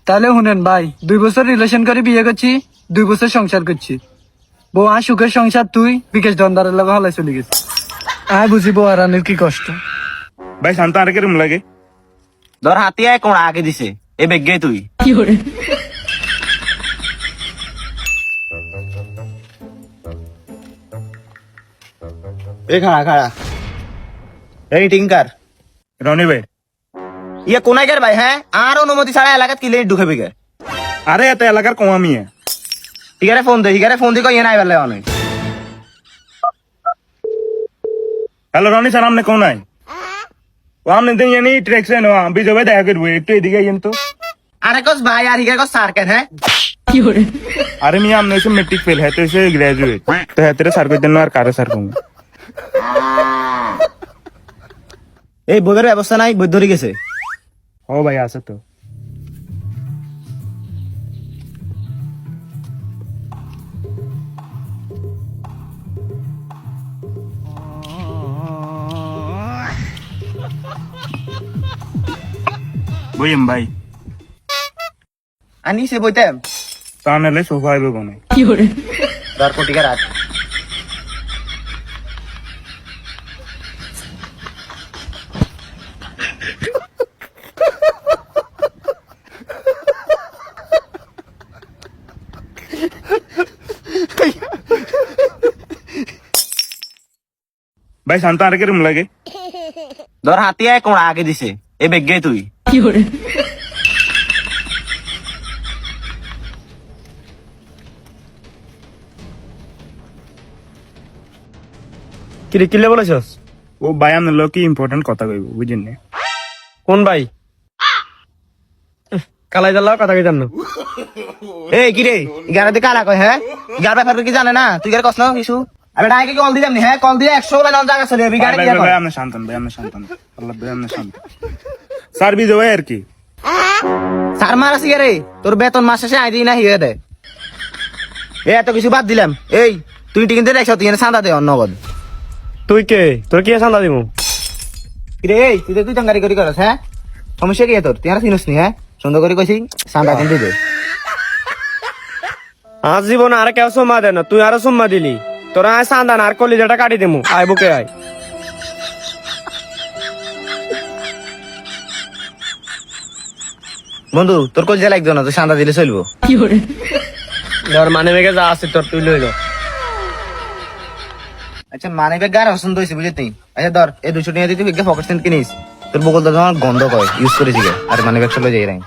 তাহলে শুনেন ভাই, 2 বছর রিলেশন করে বিয়ে করছি, 2 বছর সংসার করছি। বউ আর সুখের সংসার তুই বিকেশ দন্দারের লগে হলাই চলে গেছি। আয় বুঝিব আর রানের কি কষ্ট। ভাই শান্ত আর কিরম লাগে? ধর হাতিয়ায় কোন আগে দিছে এ বেগে তুই এ খাড়া খাড়া এই টিঙ্কার রনি ভাই, ইয়ে কোনাইকার ভাই হ্যাঁ আর অনুমতি ছাড়া এলাকাত কিলে ঢুকে বিকে আরে এত এলাকার কমামি হিগারে ফোন দি কই নাই বলে অনেক হ্যালো রনি স্যার, আপনি কোন নাই? ও আপনি দিয়ে নি ট্রেকশন বিজয় ভাই দেখা করবো, একটু এদিকে আইন তো। আরে কস ভাই আর হিগারে কস স্যার কেন হ্যাঁ আরে মিয়া আপনি এসে মেট্রিক ফেল হ্যাঁ, তো এসে গ্রাজুয়েট তো হ্যাঁ তেরে সার জন্য আর কারো সার কম। এই বইয়ের ব্যবস্থা নাই, বই ধরে গেছে। ও ভাই আছে তো। বইম ভাই, আনিছে বইতে তা নাহলে সোফা আইবে কোনে। ধর কোটিকা রাত ভাই শান্ত আর কিরম লাগে? ধর হাতিয়ায় কোন আগে দিছে এ বেগে তুই কিরে কিলে বলেছস? ও ভাই আপনার লোক কি ইম্পর্টেন্ট কথা কইব বুঝেন না? কোন ভাই? কালাই জানলাও কথা কি জানো? এই কি রে ইগারে দি কালা কয় হ্যাঁ ইগার ব্যাপার কি জানে না তুই ইগারে কস না কিছু আমি ডাইকে কল দিলাম নি হ্যাঁ কল দিয়ে 100 লাইন জায়গা চলে যাবে ইগারে কি ভাই আপনি শান্ত ভাই, আপনি শান্ত আল্লাহ ভাই আপনি শান্ত। স্যার বিজয় ভাই আর কি সার মারাস ইগারে তোর বেতন মাস শেষে আই দিই না হিয়ে দে এ এত কিছু বাদ দিলাম এই তুই টিকিন দে 100 তুই চাঁদা দে নগদ তুই কে? তোর কি চান্দা দিমু? কি রে এই তুই টাঙ্গারি করি করস হ্যাঁ সমস্যা কি তোর তুই আর চিনস নি হ্যাঁ সুন্দর করে কইছি চাঁদা কিন্তু দে আজ জীবন আর কেউ সম্মা দেয় না, তুই আরো সম্মা দিলি। তোরা আয় চান্দা আর কলিজাটা কাটি দিমু। আয় বুকে আয়। বন্ধু তোর কল যে লাগতো না তুই চাঁদা দিলে চলবো ধর মানে মেঘে যা আছে তোর তুই লইল। আচ্ছা মানে গার পছন্দ হয়েছে বুঝলি আচ্ছা ধর এই 200 টাকা দিয়ে তুই পকেট কিনিস তোর বকল তো গন্ধ কয় ইউজ করেছি আর মানে ব্যাগ চলে যাই